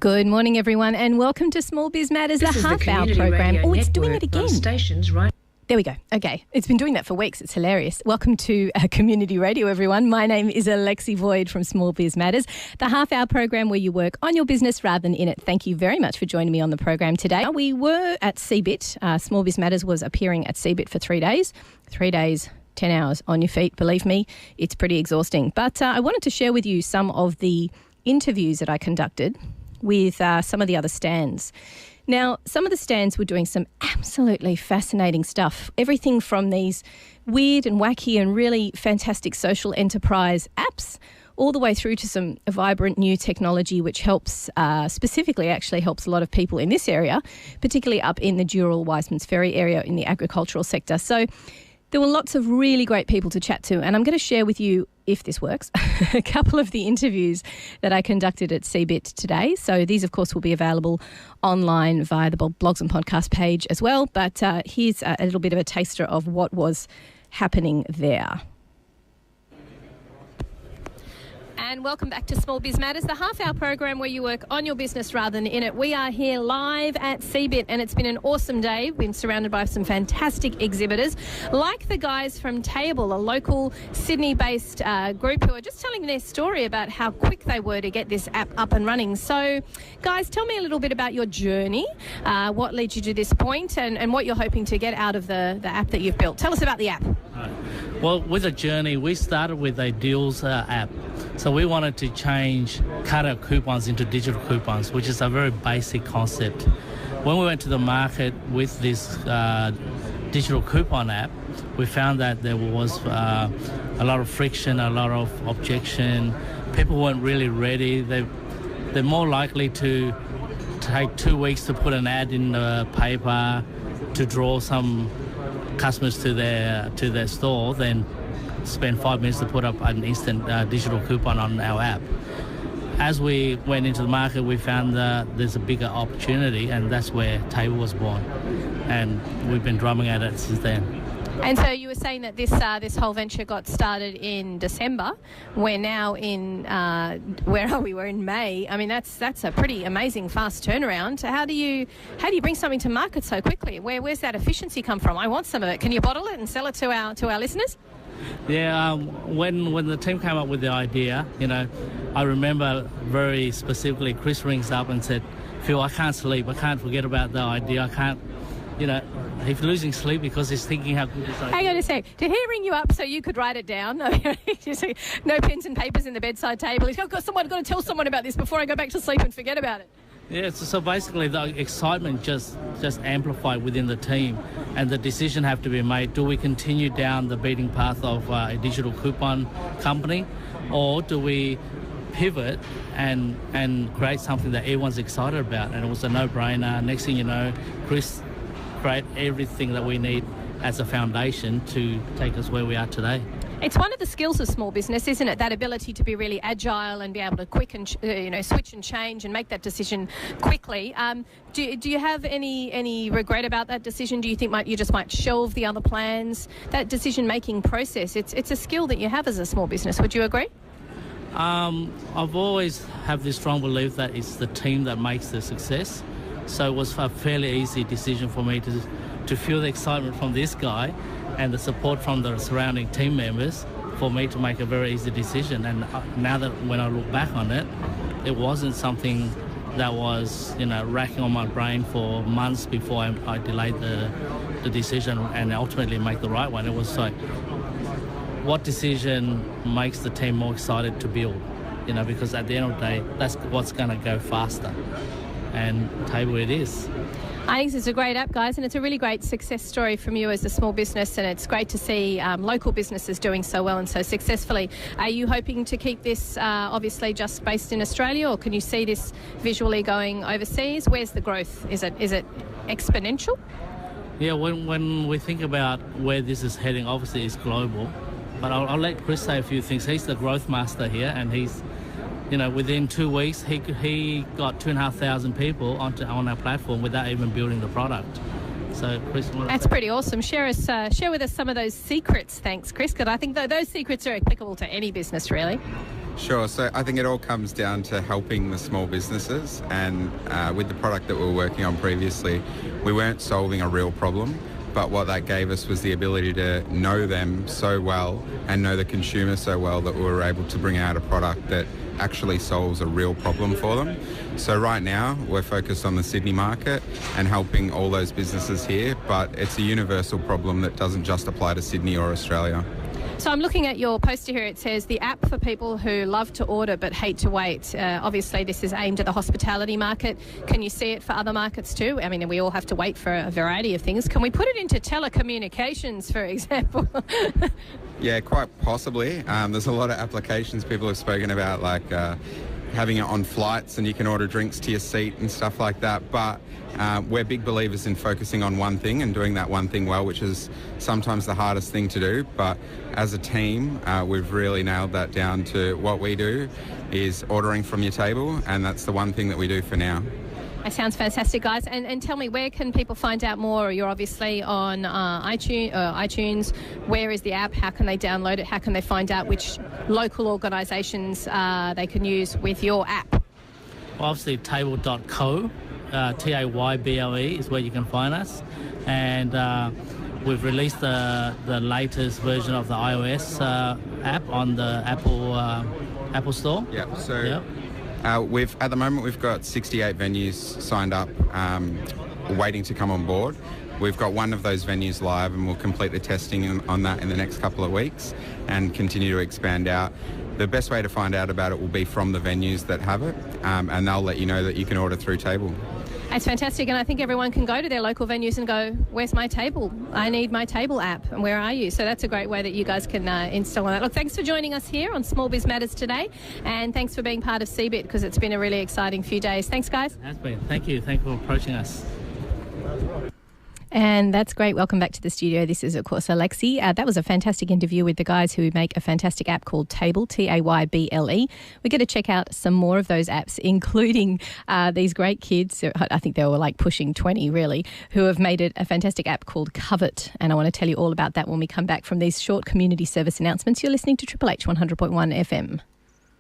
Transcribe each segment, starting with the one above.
Good morning, everyone, and welcome to Small Biz Matters, the half-hour program. Oh, it's doing it again. Stations, right? There we go. Okay. It's been doing that for weeks. It's hilarious. Welcome to Community Radio, everyone. My name is Alexi Boyd from Small Biz Matters, the half-hour program where you work on your business rather than in it. Thank you very much for joining me on the program today. We were at CeBIT. Small Biz Matters was appearing at CeBIT for 3 days. 3 days, 10 hours on your feet. Believe me, it's pretty exhausting. But I wanted to share with you some of the interviews that I conducted with some of the other stands. Now, some of the stands were doing some absolutely fascinating stuff. Everything from these weird and wacky and really fantastic social enterprise apps all the way through to some vibrant new technology which helps, specifically actually helps a lot of people in this area, particularly up in the Dural Wiseman's Ferry area in the agricultural sector. So there were lots of really great people to chat to, and I'm going to share with you, if this works, a couple of the interviews that I conducted at CeBIT today. So these, of course, will be available online via the blogs and podcast page as well. But here's a little bit of a taster of what was happening there. And welcome back to Small Biz Matters, the half-hour program where you work on your business rather than in it. We are here live at CeBIT, and it's been an awesome day. We've been surrounded by some fantastic exhibitors, like the guys from Table, a local Sydney-based group who are just telling their story about how quick they were to get this app up and running. So, guys, tell me a little bit about your journey, what led you to this point, and what you're hoping to get out of the app that you've built. Tell us about the app. Well, with the journey, we started with a deals app. So we wanted to change cut-out coupons into digital coupons, which is a very basic concept. When we went to the market with this digital coupon app, we found that there was a lot of friction, a lot of objection. People weren't really ready. They're more likely to take 2 weeks to put an ad in the paper to draw some customers to their store than spend 5 minutes to put up an instant digital coupon on our app. As we went into the market, we found that there's a bigger opportunity, and that's where Table was born. And we've been drumming at it since then. And so you were saying that this whole venture got started in December. We're now in where are we? We're in May. I mean, that's a pretty amazing fast turnaround. How do you bring something to market so quickly? Where's that efficiency come from? I want some of it. Can you bottle it and sell it to our listeners? Yeah, when the team came up with the idea, I remember very specifically Chris rings up and said, "Phil, I can't sleep. I can't forget about the idea. I can't, he's losing sleep because he's thinking how good this idea is." Hang on a sec. Did he ring you up so you could write it down? No pens and papers in the bedside table. He's got to tell someone about this before I go back to sleep and forget about it. Yeah, so basically the excitement just amplified within the team, and the decision had to be made. Do we continue down the beating path of a digital coupon company, or do we pivot and create something that everyone's excited about? And it was a no-brainer. Next thing you know, Chris created everything that we need as a foundation to take us where we are today. It's one of the skills of small business, isn't it? That ability to be really agile and be able to quick and switch and change and make that decision quickly. Do you have any regret about that decision? Do you think you just might shelve the other plans? That decision-making process, it's a skill that you have as a small business. Would you agree? I've always have this strong belief that it's the team that makes the success. So it was a fairly easy decision for me to feel the excitement from this guy and the support from the surrounding team members for me to make a very easy decision. And now that when I look back on it, it wasn't something that was racking on my brain for months before I delayed the decision and ultimately make the right one. It was like, what decision makes the team more excited to build? Because at the end of the day, that's what's going to go faster. And Table it is. I think it's a great app, guys, and it's a really great success story from you as a small business, and it's great to see local businesses doing so well and so successfully. Are you hoping to keep this obviously just based in Australia, or can you see this visually going overseas? Where's the growth? Is it exponential? Yeah, when we think about where this is heading, obviously it's global, but I'll let Chris say a few things. He's the growth master here, and he's within 2 weeks, he got 2,500 people on our platform without even building the product. So, Chris, that's pretty awesome. Share with us some of those secrets. Thanks, Chris, because I think those secrets are applicable to any business, really. Sure. So I think it all comes down to helping the small businesses, and with the product that we were working on previously, we weren't solving a real problem, but what that gave us was the ability to know them so well and know the consumer so well that we were able to bring out a product that actually solves a real problem for them. So right now we're focused on the Sydney market and helping all those businesses here, but it's a universal problem that doesn't just apply to Sydney or Australia. So I'm looking at your poster here. It says the app for people who love to order but hate to wait. Obviously, this is aimed at the hospitality market. Can you see it for other markets too? I mean, we all have to wait for a variety of things. Can we put it into telecommunications, for example? Yeah, quite possibly. There's a lot of applications people have spoken about, like having it on flights and you can order drinks to your seat and stuff like that. But we're big believers in focusing on one thing and doing that one thing well, which is sometimes the hardest thing to do. But as a team, we've really nailed that down to what we do is ordering from your table, and that's the one thing that we do for now. That sounds fantastic, guys. And tell me, where can people find out more? You're obviously on iTunes. Where is the app? How can they download it? How can they find out which local organisations they can use with your app? Well, obviously, table.co, Tayble is where you can find us. And we've released the latest version of the iOS app on the Apple Store. Yeah, so... Yep. At the moment we've got 68 venues signed up, waiting to come on board. We've got one of those venues live, and we'll complete the testing on that in the next couple of weeks and continue to expand out. The best way to find out about it will be from the venues that have it, and they'll let you know that you can order through Table. That's fantastic, and I think everyone can go to their local venues and go, where's my table? I need my Table app, and where are you? So that's a great way that you guys can install on that. Look, thanks for joining us here on Small Biz Matters today, and thanks for being part of CeBIT, because it's been a really exciting few days. Thanks, guys. It has been. Thank you. Thank you for approaching us. And that's great. Welcome back to the studio. This is, of course, Alexi. That was a fantastic interview with the guys who make a fantastic app called Table, Tayble. We're going to check out some more of those apps, including these great kids, I think they were like pushing 20 really, who have made it a fantastic app called CeBIT. And I want to tell you all about that when we come back from these short community service announcements. You're listening to Triple H 100.1 FM.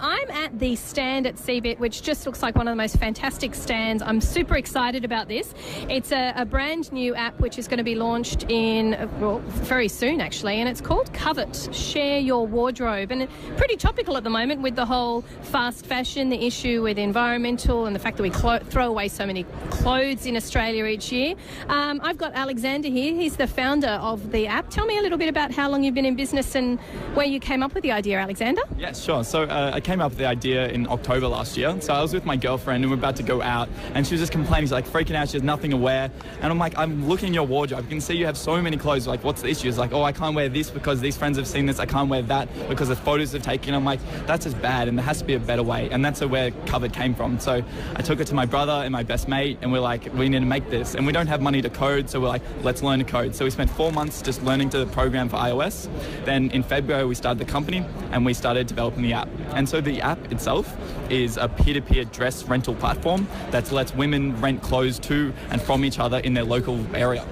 I'm at the stand at CeBIT, which just looks like one of the most fantastic stands. I'm super excited about this. It's a brand new app which is going to be launched very soon actually, and it's called CeBIT, Share Your Wardrobe. And pretty topical at the moment with the whole fast fashion, the issue with environmental, and the fact that we throw away so many clothes in Australia each year. I've got Alexander here. He's the founder of the app. Tell me a little bit about how long you've been in business and where you came up with the idea, Alexander. Yeah, sure. So I came up with the idea in October last year. So I was with my girlfriend and we're about to go out, and she was just complaining. She's like freaking out. She has nothing to wear. And I'm like, I'm looking in your wardrobe. I can see you have so many clothes. Like, what's the issue? It's like, oh, I can't wear this because these friends have seen this. I can't wear that because the photos have taken. I'm like, that's just bad, and there has to be a better way. And that's where CeBIT came from. So I took it to my brother and my best mate, and we're like, we need to make this. And we don't have money to code, so we're like, let's learn to code. So we spent 4 months just learning to program for iOS. Then in February, we started the company and we started developing the app. And so the app itself is a peer-to-peer dress rental platform that lets women rent clothes to and from each other in their local area.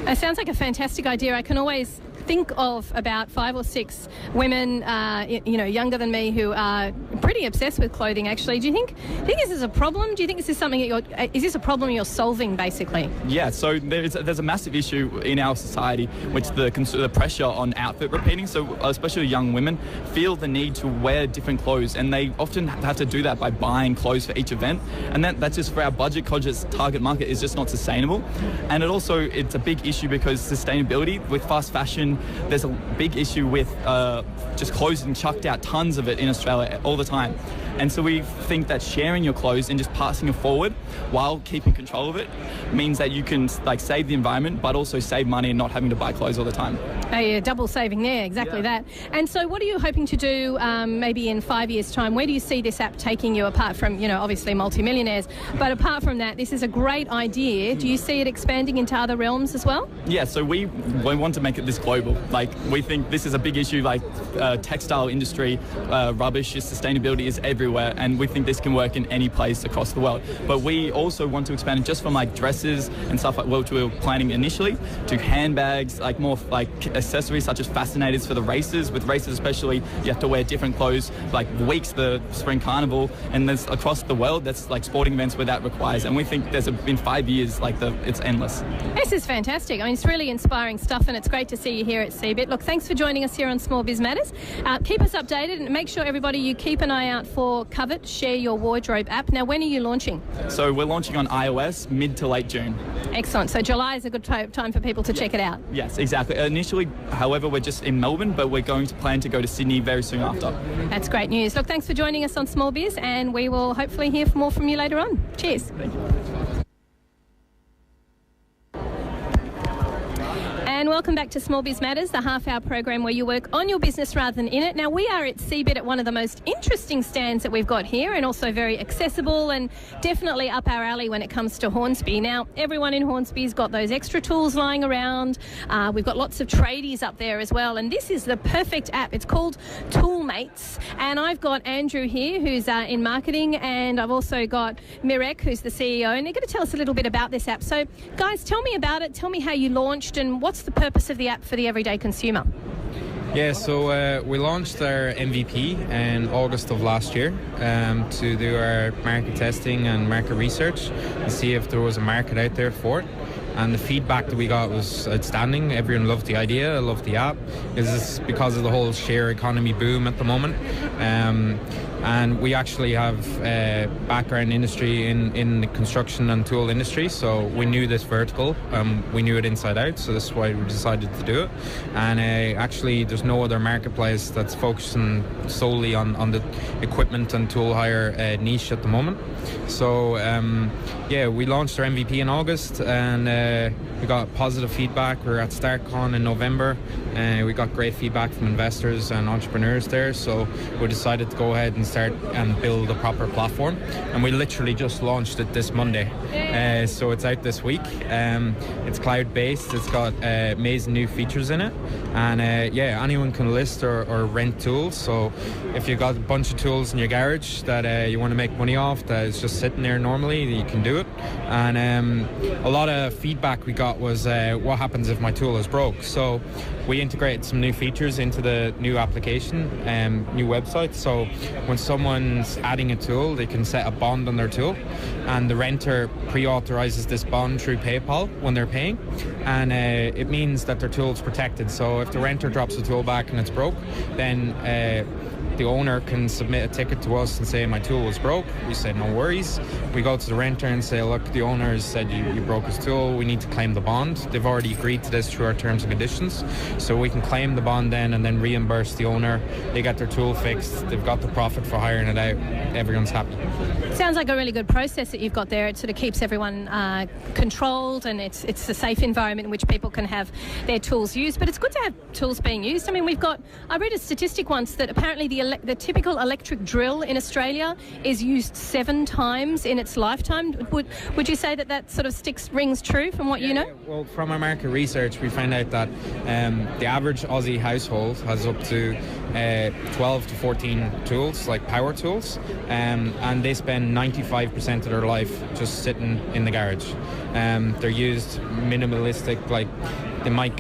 It sounds like a fantastic idea. I can always think of about 5 or 6 women, younger than me, who are pretty obsessed with clothing. Actually, do you think this is a problem? Do you think this is something that is this a problem you're solving, basically? Yeah. So there's a massive issue in our society, which the pressure on outfit repeating. So especially young women feel the need to wear different clothes, and they often have to do that by buying clothes for each event, and that's just for our budget conscious target market is just not sustainable. And it's a big issue because sustainability with fast fashion. There's a big issue with just clothes being chucked out, tons of it in Australia all the time. And so we think that sharing your clothes and just passing it forward while keeping control of it means that you can save the environment, but also save money and not having to buy clothes all the time. Oh yeah, double saving there, exactly that. And so what are you hoping to do maybe in 5 years' time? Where do you see this app taking you, apart from, obviously multimillionaires? But apart from that, this is a great idea. Do you see it expanding into other realms as well? Yeah, so we want to make this global. sustainable. Like, we think this is a big issue, like textile industry, rubbish, sustainability is everywhere, and we think this can work in any place across the world. But we also want to expand it just from like dresses and stuff like what we were planning initially to handbags, like more like accessories such as fascinators for the races. With races especially, you have to wear different clothes, like weeks, the spring carnival, and there's across the world that's like sporting events where that requires. And we think in 5 years, like it's endless. This is fantastic. I mean, it's really inspiring stuff, and it's great to see you here at CeBIT. Look, thanks for joining us here on Small Biz Matters. Keep us updated, and make sure everybody, you keep an eye out for CeBIT, Share Your Wardrobe app. Now, when are you launching? So we're launching on iOS mid to late June. Excellent. So July is a good time for people to check it out. Yes, exactly. Initially, however, we're just in Melbourne, but we're going to plan to go to Sydney very soon after. That's great news. Look, thanks for joining us on Small Biz, and we will hopefully hear more from you later on. Cheers. Thank you. And welcome back to Small Biz Matters, the half-hour program where you work on your business rather than in it. Now, we are at CeBIT at one of the most interesting stands that we've got here, and also very accessible and definitely up our alley when it comes to Hornsby. Now, everyone in Hornsby's got those extra tools lying around. We've got lots of tradies up there as well, and this is the perfect app. It's called Toolmates, and I've got Andrew here, who's in marketing, and I've also got Mirek, who's the CEO, and they're going to tell us a little bit about this app. So, guys, tell me about it. Tell me how you launched, and what's the purpose of the app for the everyday consumer? Yeah, so we launched our MVP in August of last year to do our market testing and market research and see if there was a market out there for it. And the feedback that we got was outstanding. Everyone loved the idea, loved the app. This is because of the whole share economy boom at the moment. And we actually have a background industry in the construction and tool industry, so we knew this vertical. We knew it inside out, so this is why we decided to do it. And actually, there's no other marketplace that's focusing solely on the equipment and tool hire niche at the moment. So yeah, we launched our MVP in August, and we got positive feedback. We were at StartCon in November, and we got great feedback from investors and entrepreneurs there. So we decided to go ahead and start and build a proper platform. And we literally just launched it this Monday. So it's out this week. It's cloud-based. It's got amazing new features in it. And yeah, anyone can list or rent tools. So if you've got a bunch of tools in your garage that you want to make money off, that is just sitting there normally, you can do it. And a lot of feedback we got was what happens if my tool is broke. So we integrated some new features into the new application, new website. So when someone's adding a tool, they can set a bond on their tool, and the renter pre-authorizes this bond through PayPal when they're paying, and it means that their tool is protected. So if the renter drops the tool back and it's broke, then the owner can submit a ticket to us and say, my tool was broke. We say, no worries. We go to the renter and say, look, the owner has said you broke his tool. We need to claim the bond. They've already agreed to this through our terms and conditions. So we can claim the bond then and then reimburse the owner. They get their tool fixed. They've got the profit for hiring it out. Everyone's happy. Sounds like a really good process that you've got there. It sort of keeps everyone controlled, and it's a safe environment in which people can have their tools used. But it's good to have tools being used. I mean, I read a statistic once that apparently the typical electric drill in Australia is used 7 times in its lifetime. Would you say that sort of rings true from what you know? Well, from our market research, we found out that the average Aussie household has up to 12 to 14 tools, like power tools, and they spend 95% of their life just sitting in the garage. They're used minimalistic, like they might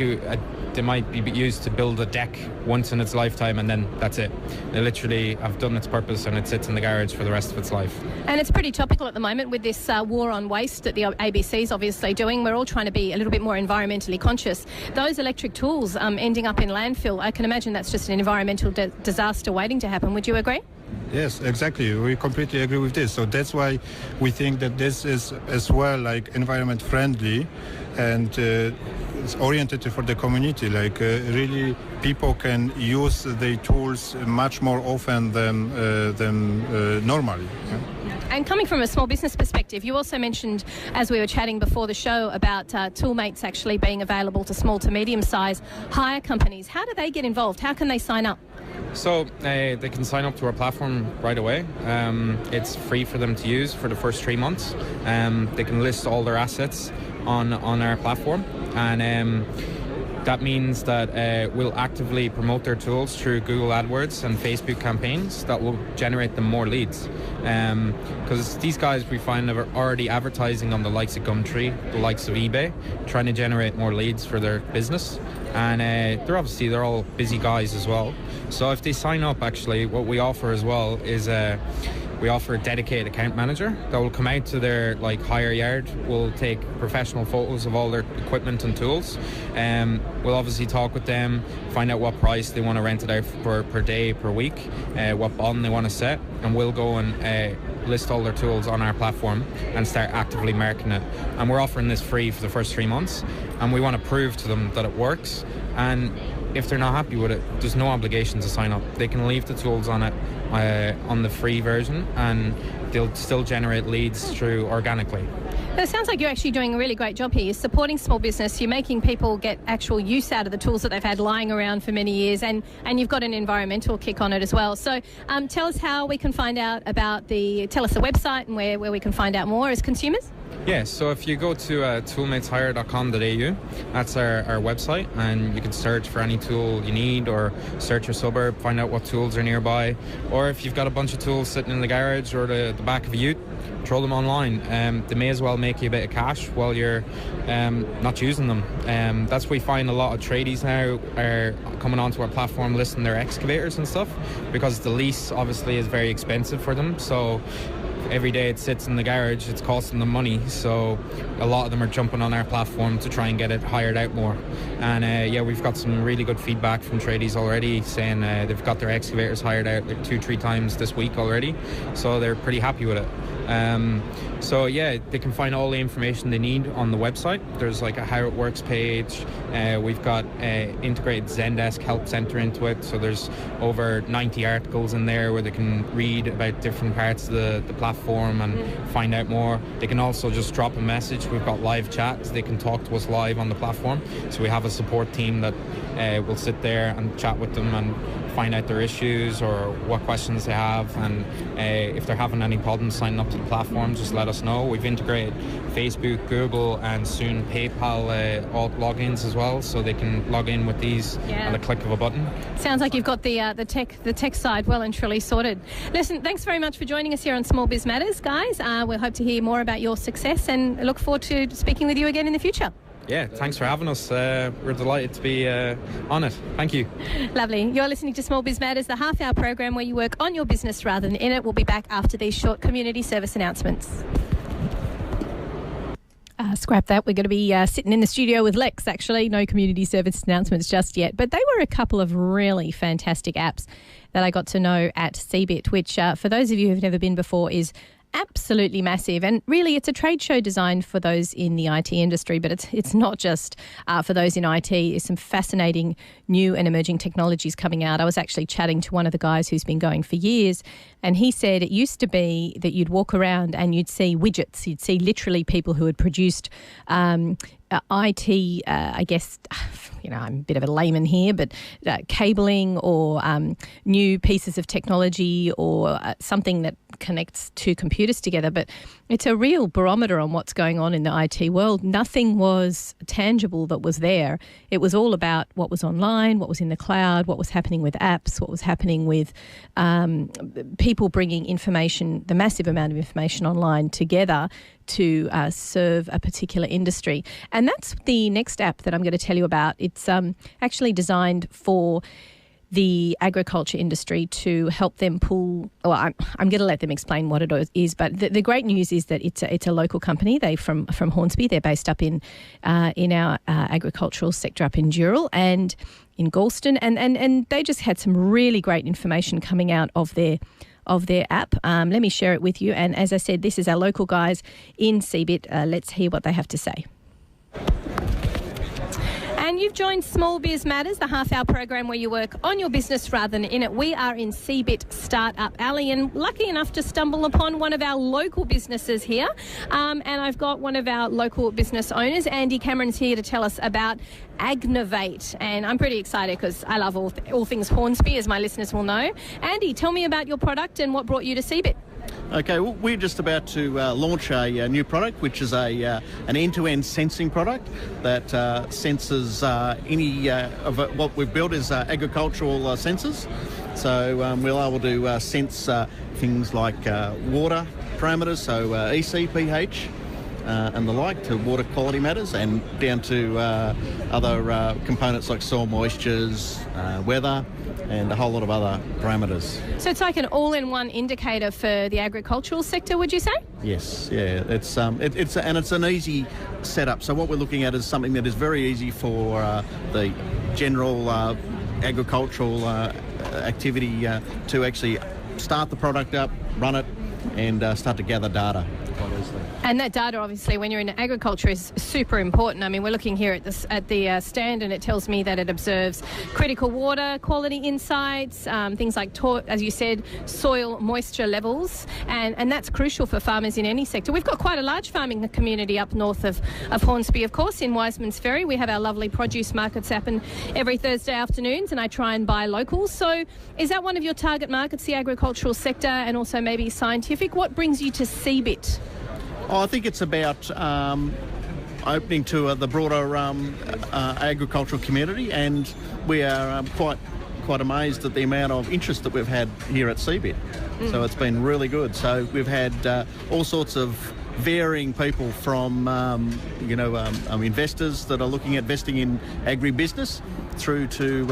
be used to build a deck once in its lifetime, and then that's it. They literally have done its purpose, and it sits in the garage for the rest of its life. And it's pretty topical at the moment with this war on waste that the ABC is obviously doing. We're all trying to be a little bit more environmentally conscious. Those electric tools ending up in landfill, I can imagine that's just an environmental disaster waiting to happen. Would you agree? Yes, exactly. We completely agree with this. So that's why we think that this is as well like environment friendly, and it's oriented for the community. Like really, people can use the tools much more often than normally. Yeah? And coming from a small business perspective, you also mentioned, as we were chatting before the show, about Toolmates actually being available to small to medium-sized hire companies. How do they get involved? How can they sign up? So they can sign up to our platform right away. It's free for them to use for the first 3 months. They can list all their assets on our platform, and That means that we'll actively promote their tools through Google AdWords and Facebook campaigns that will generate them more leads. Because these guys, we find, are already advertising on the likes of Gumtree, the likes of eBay, trying to generate more leads for their business. And they're all busy guys as well. So if they sign up, actually, what we offer as well is we offer a dedicated account manager that will come out to their hire yard. We'll take professional photos of all their equipment and tools. We'll obviously talk with them, find out what price they want to rent it out for per day, per week, what bond they want to set, and we'll go and list all their tools on our platform and start actively marketing it. And we're offering this free for the first 3 months, and we want to prove to them that it works. And if they're not happy with it, there's no obligation to sign up. They can leave the tools on it on the free version, and they'll still generate leads through organically. It sounds like you're actually doing a really great job here. You're supporting small business, you're making people get actual use out of the tools that they've had lying around for many years, and you've got an environmental kick on it as well. So tell us how we can find out about tell us the website and where we can find out more as consumers. Yeah, so if you go to toolmateshire.com.au, that's our website, and you can search for any tool you need, or search your suburb, find out what tools are nearby. Or if you've got a bunch of tools sitting in the garage or the back of a ute, throw them online. They may as well make you a bit of cash while you're not using them. That's where we find a lot of tradies now are coming onto our platform listing their excavators and stuff, because the lease obviously is very expensive for them. So every day it sits in the garage, it's costing them money. So a lot of them are jumping on our platform to try and get it hired out more. And we've got some really good feedback from tradies already, saying they've got their excavators hired out 2-3 times this week already. So they're pretty happy with it. They can find all the information they need on the website. There's a how it works page. We've got integrated Zendesk help center into it. So there's over 90 articles in there where they can read about different parts of the platform and find out more. They can also just drop a message. We've got live chats. They can talk to us live on the platform. So we have a support team that will sit there and chat with them and find out their issues or what questions they have, and if they're having any problems signing up to the platform, just let us know. We've integrated Facebook, Google, and soon PayPal all logins as well, so they can log in with these at a click of a button. Sounds like you've got the tech side well and truly sorted. Listen, thanks very much for joining us here on Small Biz Matters, guys. We'll hope to hear more about your success and look forward to speaking with you again in the future. Yeah, thanks for having us. We're delighted to be on it. Thank you. Lovely. You're listening to Small Biz Matters, the half-hour program where you work on your business rather than in it. We'll be back after these short community service announcements. Scrap that. We're going to be sitting in the studio with Lex, actually. No community service announcements just yet. But they were a couple of really fantastic apps that I got to know at CeBIT, which for those of you who've never been before is absolutely massive, and really it's a trade show designed for those in the IT industry, but it's not just for those in IT. There's some fascinating new and emerging technologies coming out. I was actually chatting to one of the guys who's been going for years, and he said it used to be that you'd walk around and you'd see widgets. You'd see literally people who had produced IT, I guess, I'm a bit of a layman here, but cabling or new pieces of technology or something that connects two computers together. But it's a real barometer on what's going on in the IT world. Nothing was tangible that was there. It was all about what was online, what was in the cloud, what was happening with apps, what was happening with people bringing information, the massive amount of information online together to serve a particular industry. And that's the next app that I'm going to tell you about. It's actually designed for the agriculture industry to help them pull. Well, I'm going to let them explain what it is. But the great news is that it's a local company. They're from Hornsby. They're based up in our agricultural sector up in Dural and in Galston, and they just had some really great information coming out of their app. Let me share it with you. And as I said, this is our local guys in CeBIT. Let's hear what they have to say. And you've joined Small Biz Matters, the half-hour program where you work on your business rather than in it. We are in CeBIT Startup Alley, and lucky enough to stumble upon one of our local businesses here. And I've got one of our local business owners, Andy Cameron's here to tell us about Agnovate. And I'm pretty excited because I love all things Hornsby, as my listeners will know. Andy, tell me about your product and what brought you to CeBIT. Okay, well, we're just about to launch a new product, which is an end-to-end sensing product that senses any of what we've built is agricultural sensors. So we're able to sense things like water parameters, so EC, pH, and the like, to water quality matters, and down to other components like soil moistures, weather, and a whole lot of other parameters. So it's like an all-in-one indicator for the agricultural sector, would you say? Yes, yeah. It's an easy setup. So what we're looking at is something that is very easy for the general agricultural activity to actually start the product up, run it, and start to gather data quite easily. And that data, obviously, when you're in agriculture, is super important. I mean, we're looking here at the stand, and it tells me that it observes critical water quality insights, things like, as you said, soil moisture levels, and that's crucial for farmers in any sector. We've got quite a large farming community up north of Hornsby, of course, in Wiseman's Ferry. We have our lovely produce markets happen every Thursday afternoons, and I try and buy local. So is that one of your target markets, the agricultural sector, and also maybe scientific? What brings you to CeBIT? Oh, I think it's about opening to the broader agricultural community, and we are quite amazed at the amount of interest that we've had here at CeBIT. So it's been really good. So we've had all sorts of varying people from investors that are looking at investing in agribusiness, through to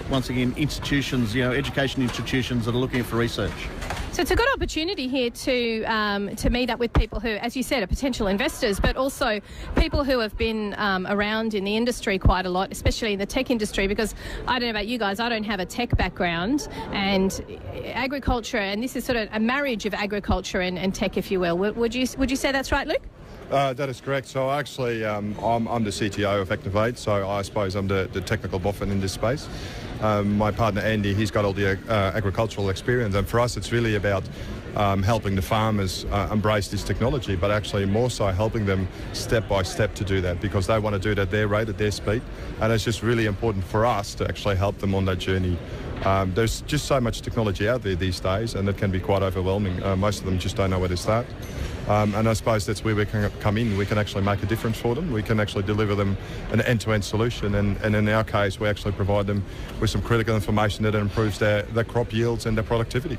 once again institutions, education institutions that are looking for research. So it's a good opportunity here to meet up with people who, as you said, are potential investors, but also people who have been around in the industry quite a lot, especially in the tech industry, because I don't know about you guys, I don't have a tech background, and agriculture, and this is sort of a marriage of agriculture and tech, if you will. Would you say that's right, Luke? That is correct. So actually, I'm the CTO of Activate, so I suppose I'm the technical boffin in this space. My partner Andy, he's got all the agricultural experience, and for us it's really about helping the farmers embrace this technology, but actually more so helping them step by step to do that, because they want to do it at their rate, at their speed, and it's just really important for us to actually help them on that journey. There's just so much technology out there these days, and it can be quite overwhelming. Most of them just don't know where to start. And I suppose that's where we can come in. We can actually make a difference for them. We can actually deliver them an end-to-end solution, and in our case, we actually provide them with some critical information that improves their crop yields and their productivity.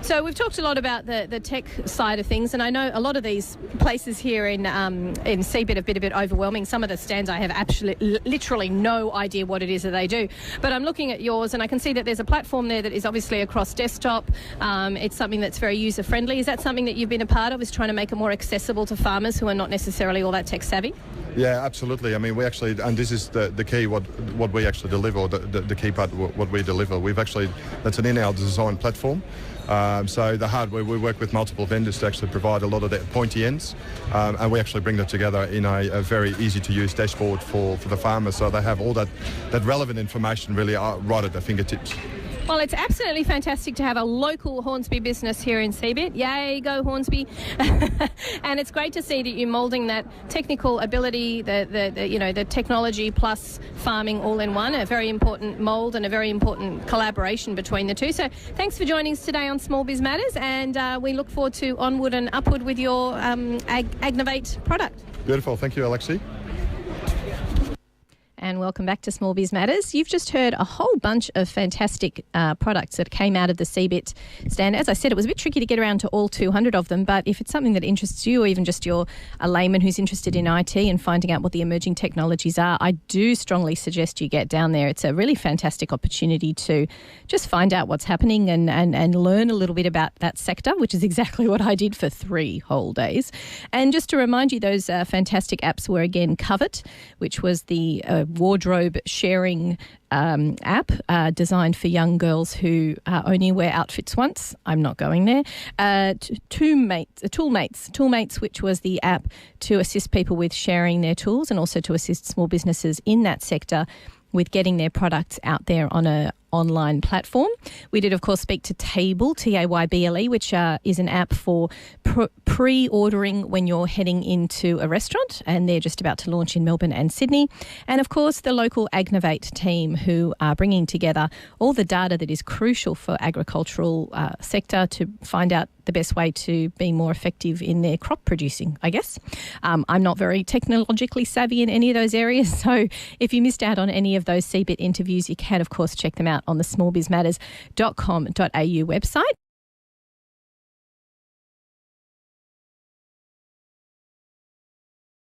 So we've talked a lot about the tech side of things, and I know a lot of these places here in CeBIT have been a bit overwhelming. Some of the stands I have literally no idea what it is that they do. But I'm looking at yours, and I can see that there's a platform there that is obviously across desktop. It's something that's very user-friendly. Is that something that you've been a part of, is trying to make it more accessible to farmers who are not necessarily all that tech-savvy? Yeah, absolutely. I mean, we actually, and this is the key, what we actually deliver, or the key part, what we deliver. That's an in-house design platform. So the hardware, we work with multiple vendors to actually provide a lot of the pointy ends, and we actually bring that together in a very easy-to-use dashboard for the farmers, so they have all that relevant information really right at their fingertips. Well, it's absolutely fantastic to have a local Hornsby business here in CeBIT. Yay, go Hornsby! And it's great to see that you're moulding that technical ability, the technology plus farming all in one. A very important mould and a very important collaboration between the two. So thanks for joining us today on Small Biz Matters, and we look forward to onward and upward with your Activate product. Beautiful. Thank you, Alexi. And welcome back to Small Biz Matters. You've just heard a whole bunch of fantastic products that came out of the CeBIT stand. As I said, it was a bit tricky to get around to all 200 of them, but if it's something that interests you, or even just you're a layman who's interested in IT and finding out what the emerging technologies are, I do strongly suggest you get down there. It's a really fantastic opportunity to just find out what's happening and learn a little bit about that sector, which is exactly what I did for 3 whole days. And just to remind you, those fantastic apps were again CeBIT, which was the wardrobe sharing app designed for young girls who only wear outfits once. I'm not going there. Toolmates, which was the app to assist people with sharing their tools and also to assist small businesses in that sector with getting their products out there on a online platform. We did, of course, speak to Table, Tayble, which is an app for pre-ordering when you're heading into a restaurant, and they're just about to launch in Melbourne and Sydney. And, of course, the local Agnovate team, who are bringing together all the data that is crucial for agricultural sector to find out the best way to be more effective in their crop producing, I guess. I'm not very technologically savvy in any of those areas, so if you missed out on any of those CeBIT interviews, you can, of course, check them out on the smallbizmatters.com.au website.